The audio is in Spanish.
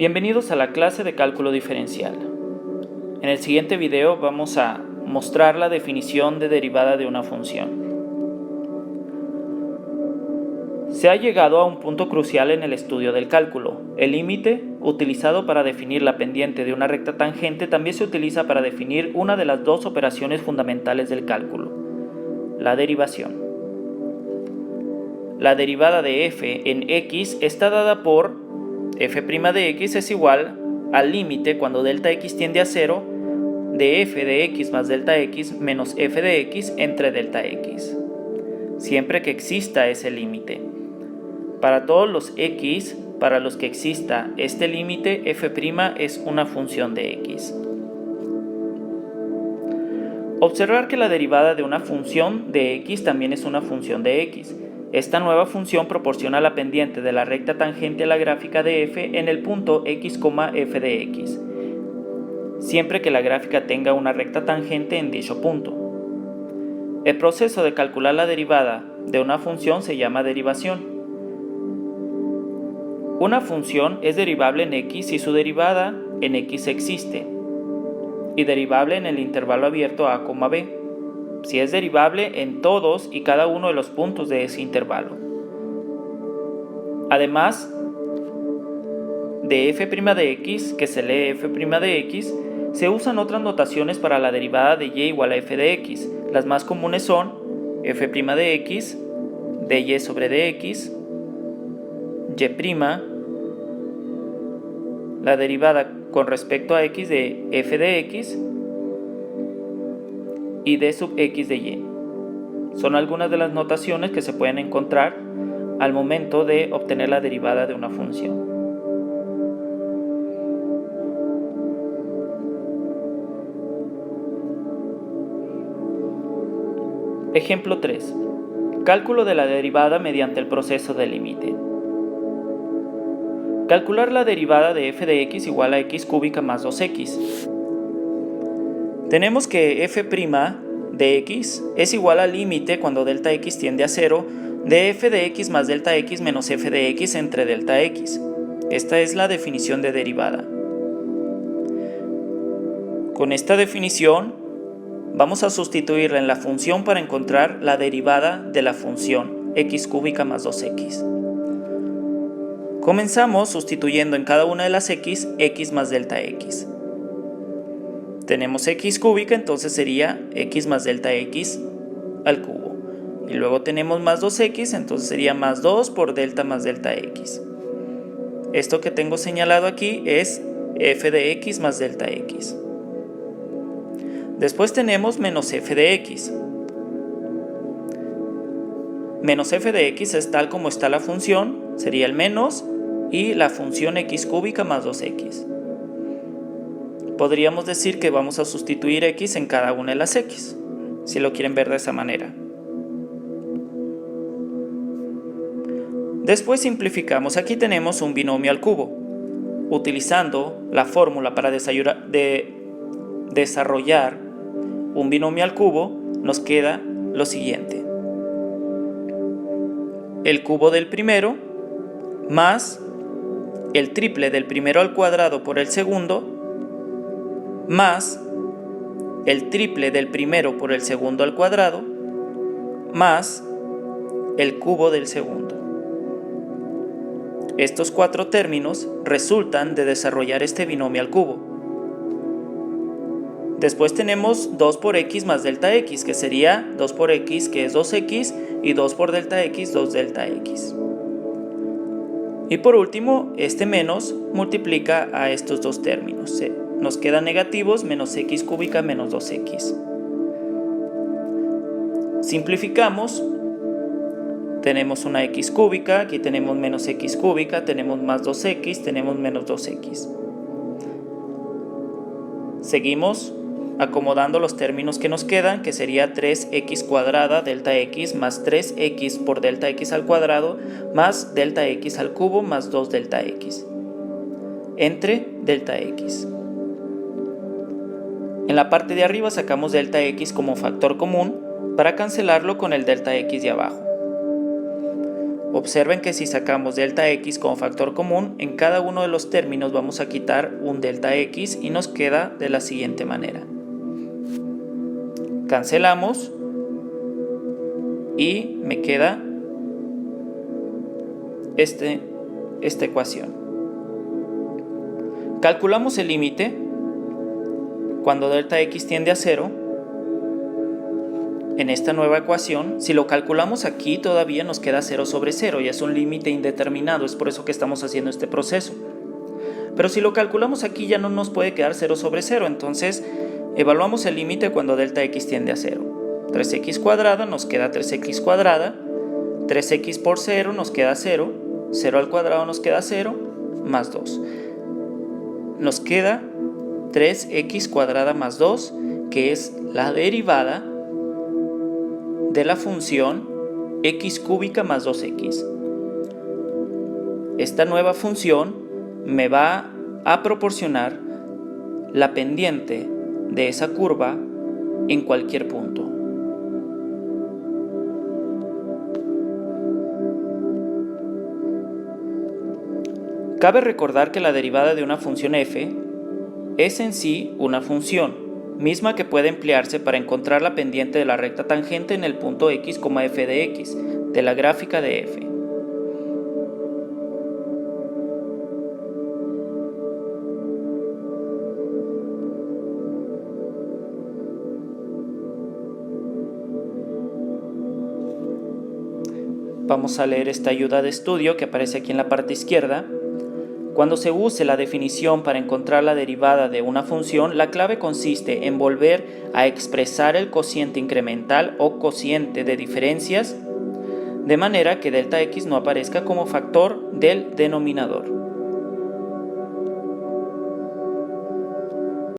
Bienvenidos a la clase de cálculo diferencial. En el siguiente video vamos a mostrar la definición de derivada de una función. Se ha llegado a un punto crucial en el estudio del cálculo. El límite, utilizado para definir la pendiente de una recta tangente, también se utiliza para definir una de las dos operaciones fundamentales del cálculo, la derivación. La derivada de f en x está dada por f' de x es igual al límite cuando delta x tiende a 0 de f de x más delta x menos f de x entre delta x, siempre que exista ese límite. Para todos los x para los que exista este límite, f' es una función de x. Observar que la derivada de una función de x también es una función de x. Esta nueva función proporciona la pendiente de la recta tangente a la gráfica de f en el punto x, f de x, siempre que la gráfica tenga una recta tangente en dicho punto. El proceso de calcular la derivada de una función se llama derivación. Una función es derivable en x si su derivada en x existe, y derivable en el intervalo abierto a, b, si es derivable en todos y cada uno de los puntos de ese intervalo. Además de f' de x, que se lee f' de x, se usan otras notaciones para la derivada de y igual a f de x. Las más comunes son f' de x, dy sobre dx, y', la derivada con respecto a x de f de x, y d sub x de y. Son algunas de las notaciones que se pueden encontrar al momento de obtener la derivada de una función. Ejemplo 3. Cálculo de la derivada mediante el proceso de límite. Calcular la derivada de f de x igual a x cúbica más 2x. Tenemos que f' de x es igual al límite cuando delta x tiende a 0 de f de x más delta x menos f de x entre delta x. Esta es la definición de derivada. Con esta definición vamos a sustituirla en la función para encontrar la derivada de la función x cúbica más 2x. Comenzamos sustituyendo en cada una de las x más delta x. Tenemos x cúbica, entonces sería x más delta x al cubo. Y luego tenemos más 2x, entonces sería más 2 por delta más delta x. Esto que tengo señalado aquí es f de x más delta x. Después tenemos menos f de x. Menos f de x es tal como está la función, sería el menos, y la función x cúbica más 2x. Podríamos decir que vamos a sustituir x en cada una de las x, si lo quieren ver de esa manera. Después simplificamos. Aquí tenemos un binomio al cubo. Utilizando la fórmula para desarrollar un binomio al cubo, nos queda lo siguiente. El cubo del primero más el triple del primero al cuadrado por el segundo más el triple del primero por el segundo al cuadrado más el cubo del segundo. Estos cuatro términos resultan de desarrollar este binomio al cubo. Después tenemos 2 por x más delta x, que sería 2 por x, que es 2x, y 2 por delta x, 2 delta x. Y por último, este menos multiplica a estos dos términos. Nos quedan negativos, menos x cúbica menos 2x. Simplificamos. Tenemos una x cúbica, aquí tenemos menos x cúbica, tenemos más 2x, tenemos menos 2x. Seguimos acomodando los términos que nos quedan, que sería 3x cuadrada delta x más 3x por delta x al cuadrado más delta x al cubo más 2 delta x entre delta x. En la parte de arriba sacamos delta x como factor común para cancelarlo con el delta x de abajo. Observen que si sacamos delta x como factor común, en cada uno de los términos vamos a quitar un delta x y nos queda de la siguiente manera. Cancelamos y me queda esta ecuación. Calculamos el límite cuando delta x tiende a 0 en esta nueva ecuación. Si lo calculamos aquí todavía nos queda 0 sobre 0 y es un límite indeterminado, es por eso que estamos haciendo este proceso. Pero si lo calculamos aquí ya no nos puede quedar 0 sobre 0, entonces evaluamos el límite cuando delta x tiende a 0. 3x cuadrada nos queda 3x cuadrada, 3x por 0 nos queda 0, 0 al cuadrado nos queda 0, más 2. Nos queda 3x cuadrada más 2, que es la derivada de la función x cúbica más 2x. Esta nueva función me va a proporcionar la pendiente de esa curva en cualquier punto. Cabe recordar que la derivada de una función f es en sí una función, misma que puede emplearse para encontrar la pendiente de la recta tangente en el punto x, f de x, de la gráfica de f. Vamos a leer esta ayuda de estudio que aparece aquí en la parte izquierda. Cuando se use la definición para encontrar la derivada de una función, la clave consiste en volver a expresar el cociente incremental o cociente de diferencias, de manera que delta x no aparezca como factor del denominador.